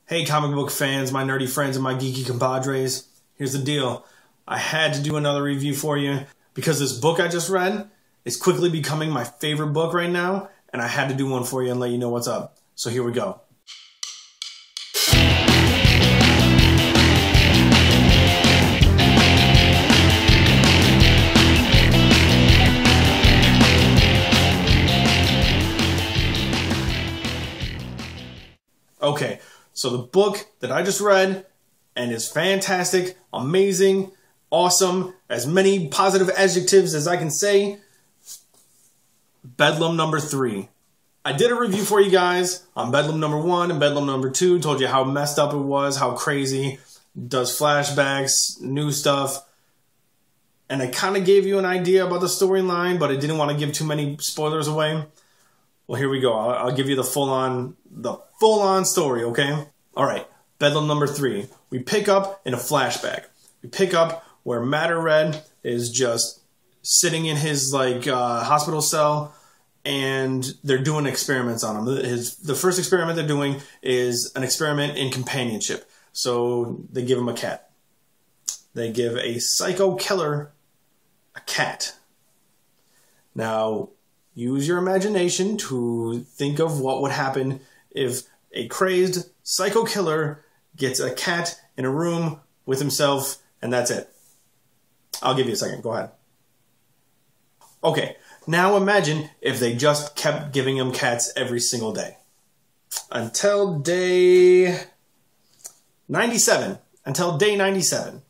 Hey comic book fans, my nerdy friends and my geeky compadres, here's the deal. I had to do another review for you because this book I just read is quickly becoming my favorite book right now, and I had to do one for you and let you know what's up. So here we go. Okay, so the book that I just read and is fantastic, amazing, awesome, as many positive adjectives as I can say, Bedlam number 3. I did a review for you guys on Bedlam number 1 and Bedlam number 2, told you how messed up it was, how crazy, does flashbacks, new stuff, and I kind of gave you an idea about the storyline, but I didn't want to give too many spoilers away. Well, here we go. I'll give you the full-on story, okay? All right, Bedlam number 3. We pick up in a flashback. We pick up where Matter Red is just sitting in his hospital cell, and they're doing experiments on him. The first experiment they're doing is an experiment in companionship. So they give him a cat. They give a psycho killer a cat. Now, use your imagination to think of what would happen if a crazed psycho killer gets a cat in a room with himself, and that's it. I'll give you a second. Go ahead. Okay, now imagine if they just kept giving him cats every single day. Until day 97. Until day 97,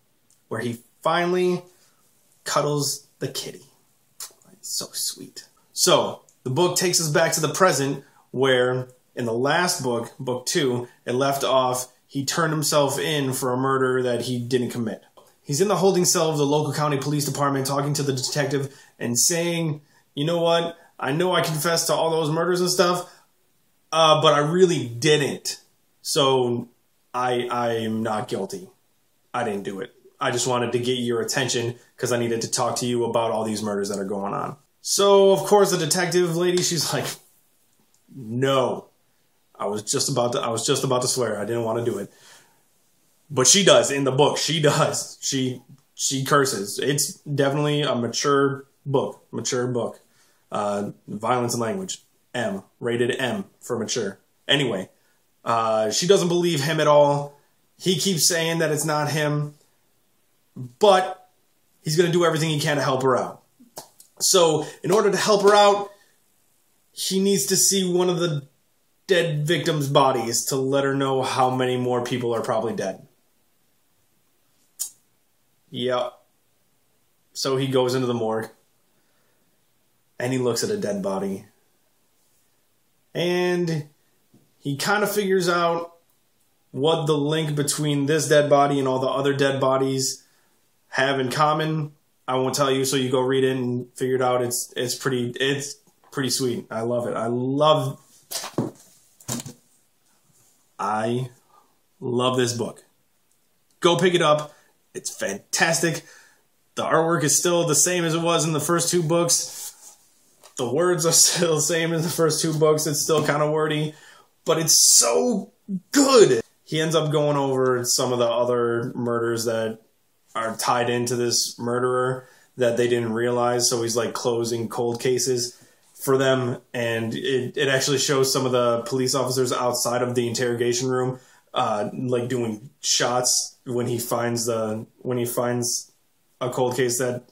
where he finally cuddles the kitty. It's so sweet. So, the book takes us back to the present, where in the last book, book 2, it left off, he turned himself in for a murder that he didn't commit. He's in the holding cell of the local county police department talking to the detective and saying, you know what, I know I confessed to all those murders and stuff, but I really didn't. So, I'm not guilty. I didn't do it. I just wanted to get your attention because I needed to talk to you about all these murders that are going on. So, of course, the detective lady, she's like, no, I was just about to swear. I didn't want to do it. But she does in the book. She does. She curses. It's definitely a mature book. Violence and language. M. Rated M for mature. Anyway, she doesn't believe him at all. He keeps saying that it's not him. But he's going to do everything he can to help her out. So, in order to help her out, he needs to see one of the dead victims' bodies to let her know how many more people are probably dead. Yep. So he goes into the morgue, and he looks at a dead body. And he kind of figures out what the link between this dead body and all the other dead bodies have in common. I won't tell you, so you go read it and figure it out. It's pretty sweet. I love it. I love this book. Go pick it up. It's fantastic. The artwork is still the same as it was in the first 2 books. The words are still the same as the first 2 books. It's still kind of wordy, but it's so good. He ends up going over some of the other murders that are tied into this murderer that they didn't realize. So he's like closing cold cases for them. And it actually shows some of the police officers outside of the interrogation room, like doing shots when he finds a cold case that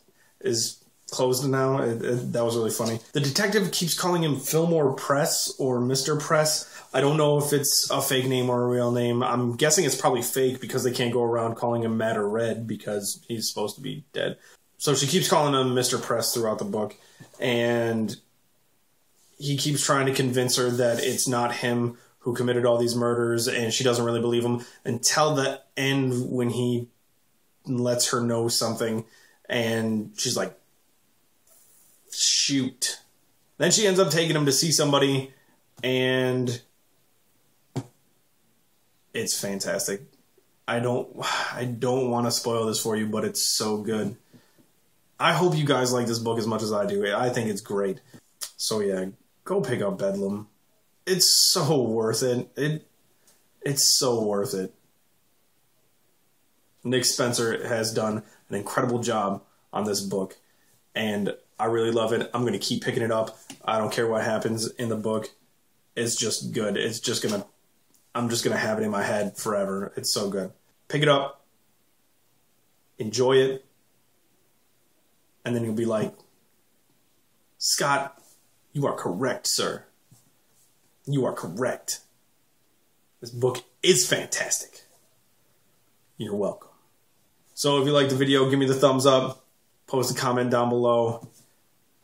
is closed now. That was really funny. The detective keeps calling him Fillmore Press or Mr. Press. I don't know if it's a fake name or a real name. I'm guessing it's probably fake because they can't go around calling him Matter Red because he's supposed to be dead. So she keeps calling him Mr. Press throughout the book. And he keeps trying to convince her that it's not him who committed all these murders, and she doesn't really believe him until the end when he lets her know something, and she's like, shoot. Then she ends up taking him to see somebody, and it's fantastic. I don't want to spoil this for you, but it's so good. I hope you guys like this book as much as I do. I think it's great. So yeah, go pick up Bedlam. It's so worth it. It's so worth it. Nick Spencer has done an incredible job on this book, and I really love it. I'm going to keep picking it up. I don't care what happens in the book. It's just good. I'm just going to have it in my head forever. It's so good. Pick it up. Enjoy it. And then you'll be like, Scott, you are correct, sir. You are correct. This book is fantastic. You're welcome. So if you liked the video, give me the thumbs up. Post a comment down below.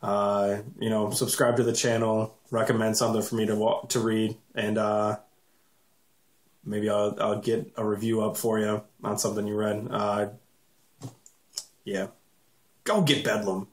Subscribe to the channel. Recommend something for me to read. And maybe I'll get a review up for you on something you read. Yeah. Go get Bedlam.